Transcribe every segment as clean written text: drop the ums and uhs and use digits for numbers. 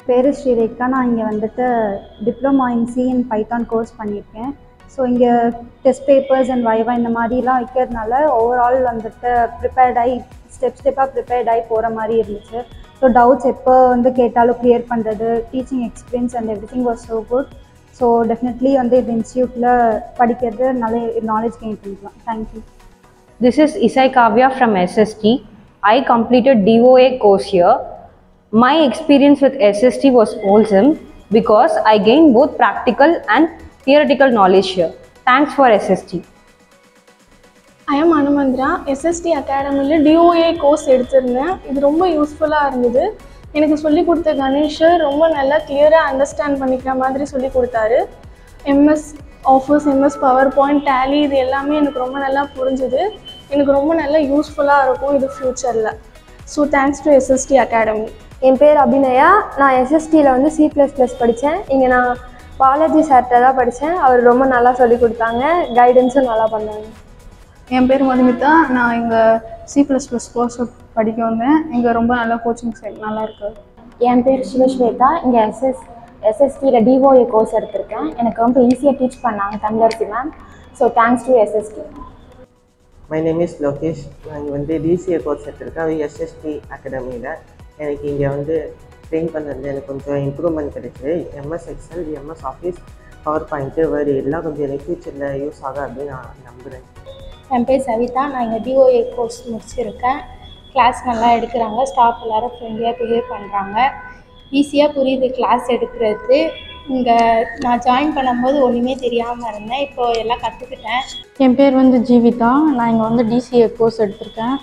பேர் ஸ்ரீரேகா. நான் இங்கே வந்துட்டு diploma in C and Python course பண்ணியிருக்கேன். ஸோ இங்கே டெஸ்ட் பேப்பர்ஸ் அண்ட் வைவா இந்த மாதிரிலாம் வைக்கிறதுனால ஓவரால் வந்துட்டு ப்ரிப்பேர்டாகி ஸ்டெப்பாக ப்ரிப்பேர்டாகி போகிற மாதிரி இருந்துச்சு. ஸோ டவுட்ஸ் எப்போ வந்து கேட்டாலும் கிளியர் பண்ணுறது, teaching experience and every thing was so good. So definitely வந்து இந்த இன்ஸ்டியூட்டில் படிக்கிறது நல்ல நாலேஜ் கெயின் பண்ணிக்கலாம். Thank you. This is Isai Kavya from SST. I completed DOA course here. My experience with SST was wholesome because I gained both practical and theoretical knowledge here. Thanks for SST. I am Anumandra. SST அகாடமியில் DOA course எடுத்திருந்தேன். இது ரொம்ப யூஸ்ஃபுல்லாக இருந்தது. எனக்கு சொல்லிக் கொடுத்த கணேஷர் ரொம்ப நல்லா கிளியராக அண்டர்ஸ்டாண்ட் பண்ணிக்கிற மாதிரி சொல்லிக் கொடுத்தாரு. MS office, MS PowerPoint, Tally இது எல்லாமே எனக்கு ரொம்ப நல்லா புரிஞ்சுது. எனக்கு ரொம்ப நல்லா யூஸ்ஃபுல்லாக இருக்கும் இது ஃப்யூச்சரில். So thanks to SST academy. என் பேர் அபிநயா. நான் SSTயில் வந்து C++ படித்தேன். இங்கே நான் பாலாஜி சார்கிட்ட தான் படித்தேன். அவர் ரொம்ப நல்லா சொல்லிக் கொடுத்தாங்க, கைடன்ஸும் நல்லா பண்ணாங்க. என் பேர் மதுமிதா. நான் இங்கே C++ கோர்ஸ் படிக்க வந்தேன். இங்கே ரொம்ப நல்லா கோச்சிங் நல்லா இருக்குது. என் பேர் சிவஸ்வேதா. இங்கே SSTயில் DOA கோர்ஸ் எடுத்திருக்கேன். எனக்கு ரொம்ப ஈஸியாக டீச் பண்ணாங்க Tamilarasi ma'am. So thanks to SST. My name is Lokesh. நான் வந்து DCA கோர்ஸ் எடுத்திருக்கேன் SST அகாடமியில். எனக்கு இங்கே வந்து ட்ரெயின் பண்ணுறது எனக்கு கொஞ்சம் இம்ப்ரூவ்மெண்ட் கிடைச்சிது. MS Excel, MS office, power point, வேறு எல்லாம் கொஞ்சம் எனக்கு ஃப்யூச்சரில் யூஸ் ஆகும் அப்படின்னு நான் நம்புகிறேன். என் பேர் சவிதா. நான் இங்கே DOA கோர்ஸ் முடிச்சிருக்கேன். கிளாஸ் நல்லா எடுக்கிறாங்க, ஸ்டாஃப் எல்லோரும் ஃப்ரெண்ட்லியாக பிஹேவ் பண்ணுறாங்க, ஈஸியாக புரியுது கிளாஸ் எடுக்கிறது. இங்கே நான் ஜாயின் பண்ணும்போது ஒன்றுமே தெரியாமல் இருந்தேன், இப்போது எல்லாம் கற்றுக்கிட்டேன். என் பேர் வந்து ஜீவிதா. நான் இங்கே வந்து DCA கோர்ஸ் எடுத்திருக்கேன்.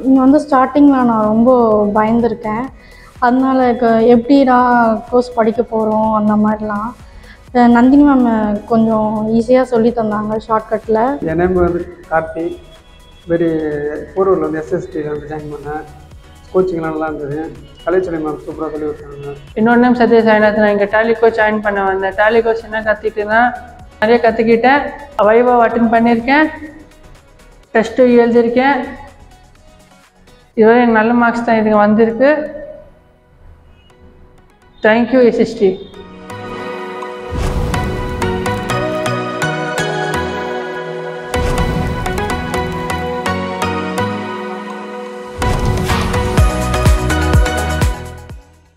இங்கே வந்து ஸ்டார்டிங்கில் நான் ரொம்ப பயந்துருக்கேன். அதனால் எப்படிடா கோர்ஸ் படிக்க போகிறோம் அந்த மாதிரிலாம். நந்தினி மேம் கொஞ்சம் ஈஸியாக சொல்லி தந்தாங்க ஷார்ட்கட்டில். என் நேம் வந்து கார்த்தி. வெரி போரூரில் வந்து SST வந்து ஜாயின் பண்ணேன். கோச்சிங்லாம் நல்லா இருந்தது. கலைச்சொலி மேம் சூப்பராக சொல்லி கொடுத்தாங்க. இன்னொரு நேம் சத்யேஷ் சாய்நாத். நான் இங்கே டேலி கோர்ஸ் ஜாயின் பண்ண வந்தேன். டேலி கோர்ஸ் என்ன கற்றுக்கிட்டேன்னா நிறைய கற்றுக்கிட்டேன். வைவா அட்டெண்ட் பண்ணியிருக்கேன், டெஸ்ட்டு எழுதியிருக்கேன். இதுவரை எனக்கு நல்ல மார்க்ஸ் தான் இதுங்க வந்திருக்கு. Thank you SST.